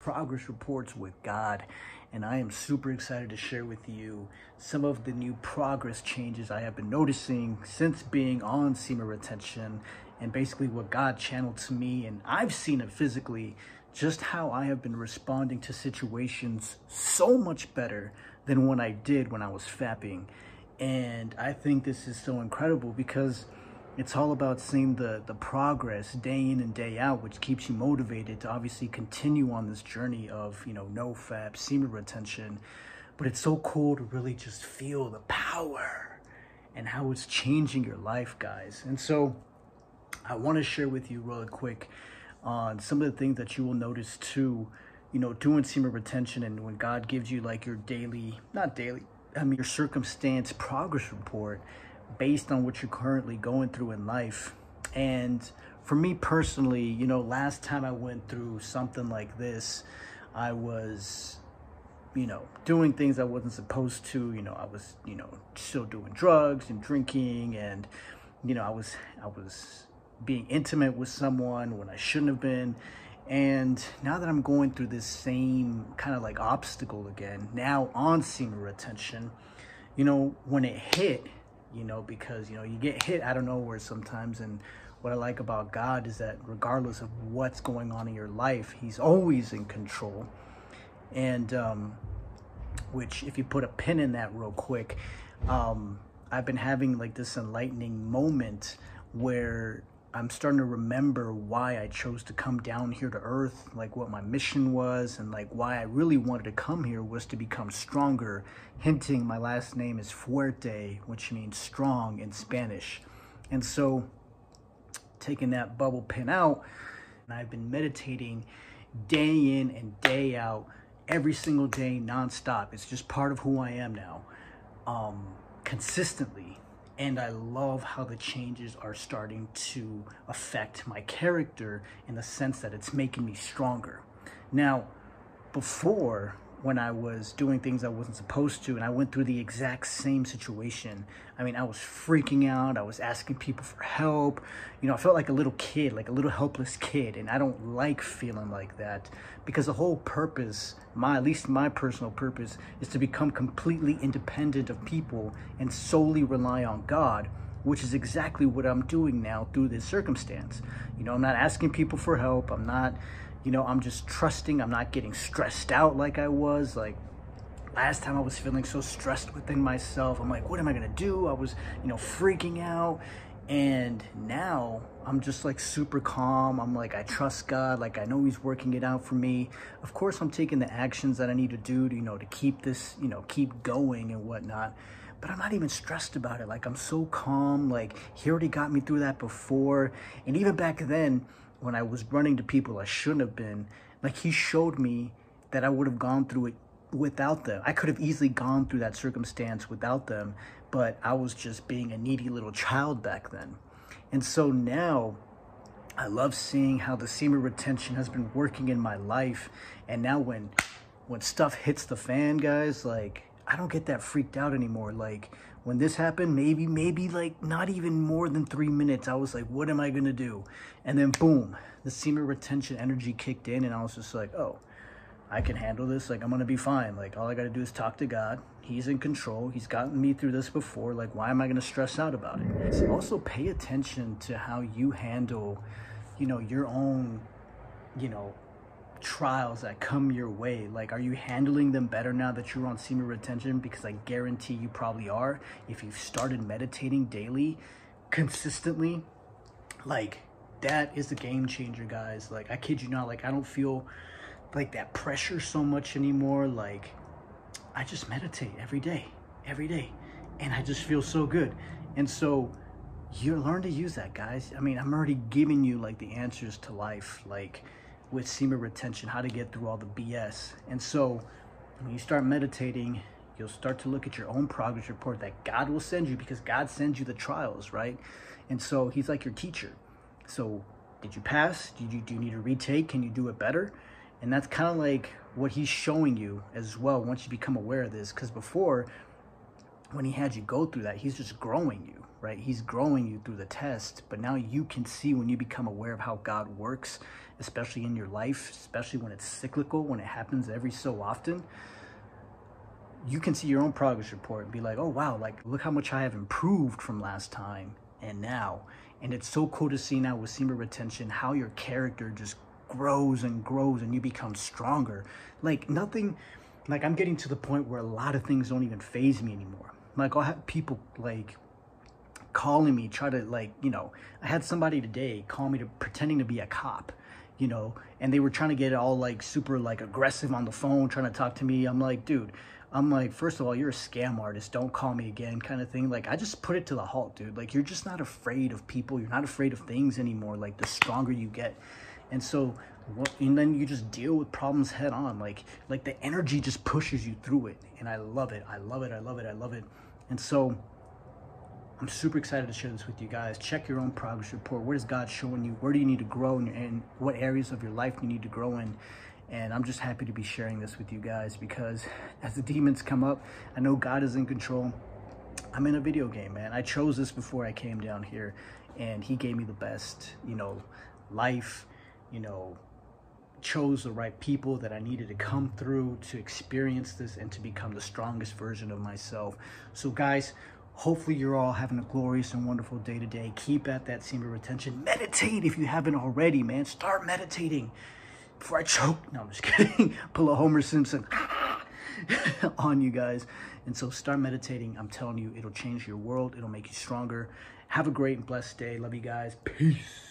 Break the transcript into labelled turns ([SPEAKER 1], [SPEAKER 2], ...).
[SPEAKER 1] progress reports with God, and I am super excited to share with you some of the new progress changes I have been noticing since being on semen retention, and basically what God channeled to me, and I've seen it physically, just how I have been responding to situations so much better than when I did when I was fapping. And I think this is so incredible because it's all about seeing the progress day in and day out, which keeps you motivated to obviously continue on this journey of, no fap, semen retention. But it's so cool to really just feel the power and how it's changing your life, guys. And so I want to share with you really quick on some of the things that you will notice too, doing semen retention, and when God gives you like your your circumstance progress report based on what you're currently going through in life. And for me personally, last time I went through something like this, I was, doing things I wasn't supposed to. I was, still doing drugs and drinking, and, I was being intimate with someone when I shouldn't have been. And now that I'm going through this same kind of like obstacle again, now on semen retention, when it hit, because, you get hit out of nowhere sometimes. And what I like about God is that regardless of what's going on in your life, he's always in control. And, which if you put a pin in that real quick, I've been having like this enlightening moment where I'm starting to remember why I chose to come down here to earth, like what my mission was, and like why I really wanted to come here was to become stronger. Hinting, my last name is Fuerte, which means strong in Spanish. And so taking that bubble pin out, and I've been meditating day in and day out, every single day, nonstop. It's just part of who I am now, consistently. And I love how the changes are starting to affect my character in the sense that it's making me stronger. Now, before, when I was doing things I wasn't supposed to, and I went through the exact same situation, I was freaking out. I was asking people for help. I felt like a little kid, like a little helpless kid. And I don't like feeling like that, because the whole purpose, at least my personal purpose, is to become completely independent of people and solely rely on God, which is exactly what I'm doing now through this circumstance. I'm not asking people for help. I'm not, I'm just trusting. I'm not getting stressed out like I was. Like last time I was feeling so stressed within myself. I'm like, what am I gonna do? I was, freaking out. And now I'm just like super calm. I'm like, I trust God. Like I know he's working it out for me. Of course, I'm taking the actions that I need to do to, to keep this, keep going and whatnot. But I'm not even stressed about it. Like I'm so calm. Like he already got me through that before. And even back then, when I was running to people I shouldn't have been, like he showed me that I would have gone through it without them. I could have easily gone through that circumstance without them, but I was just being a needy little child back then. And so now I love seeing how the semen retention has been working in my life. And now when stuff hits the fan, guys, like I don't get that freaked out anymore. Like when this happened, maybe like not even more than 3 minutes, I was like, what am I gonna do? And then boom, the semen retention energy kicked in, and I was just like, oh, I can handle this. Like I'm gonna be fine. Like all I gotta do is talk to God. He's in control. He's gotten me through this before. Like why am I gonna stress out about it? So also pay attention to how you handle, your own, trials that come your way. Like, are you handling them better now that you're on semen retention? Because I guarantee you probably are. If you've started meditating daily, consistently, like that is a game changer, guys. Like I kid you not, like I don't feel like that pressure so much anymore. Like I just meditate every day, and I just feel so good. And so you learn to use that, guys. I'm already giving you like the answers to life, like with semen retention, how to get through all the BS. And so when you start meditating, you'll start to look at your own progress report that God will send you, because God sends you the trials, right? And so he's like your teacher. So did you pass? Do you need to retake? Can you do it better? And that's kind of like what he's showing you as well once you become aware of this. Because before, when he had you go through that, he's just growing you, right? He's growing you through the test, but now you can see when you become aware of how God works, especially in your life, especially when it's cyclical, when it happens every so often, you can see your own progress report and be like, oh, wow, like, look how much I have improved from last time and now. And it's so cool to see now with semen retention, how your character just grows and grows and you become stronger. Like nothing, like I'm getting to the point where a lot of things don't even faze me anymore. Like I'll have people like calling me, try to like, you know, I had somebody today call me to pretending to be a cop, you know, and they were trying to get all like super like aggressive on the phone, trying to talk to me. I'm like, dude, I'm like, first of all, you're a scam artist. Don't call me again kind of thing. Like, I just put it to the halt, dude. Like, you're just not afraid of people. You're not afraid of things anymore. Like, the stronger you get. And so, and then you just deal with problems head on. Like the energy just pushes you through it. And I love it. I love it. I love it. I love it. And so, I'm super excited to share this with you guys. Check your own progress report. What is God showing you? Where do you need to grow and what areas of your life you need to grow in? And I'm just happy to be sharing this with you guys because as the demons come up, I know God is in control. I'm in a video game, man. I chose this before I came down here and he gave me the best, you know, life, you know, chose the right people that I needed to come through to experience this and to become the strongest version of myself. So guys, hopefully you're all having a glorious and wonderful day today. Keep at that semen retention. Meditate if you haven't already, man. Start meditating. Before I choke, no, I'm just kidding. Pull a Homer Simpson on you guys. And so start meditating. I'm telling you, it'll change your world. It'll make you stronger. Have a great and blessed day. Love you guys. Peace.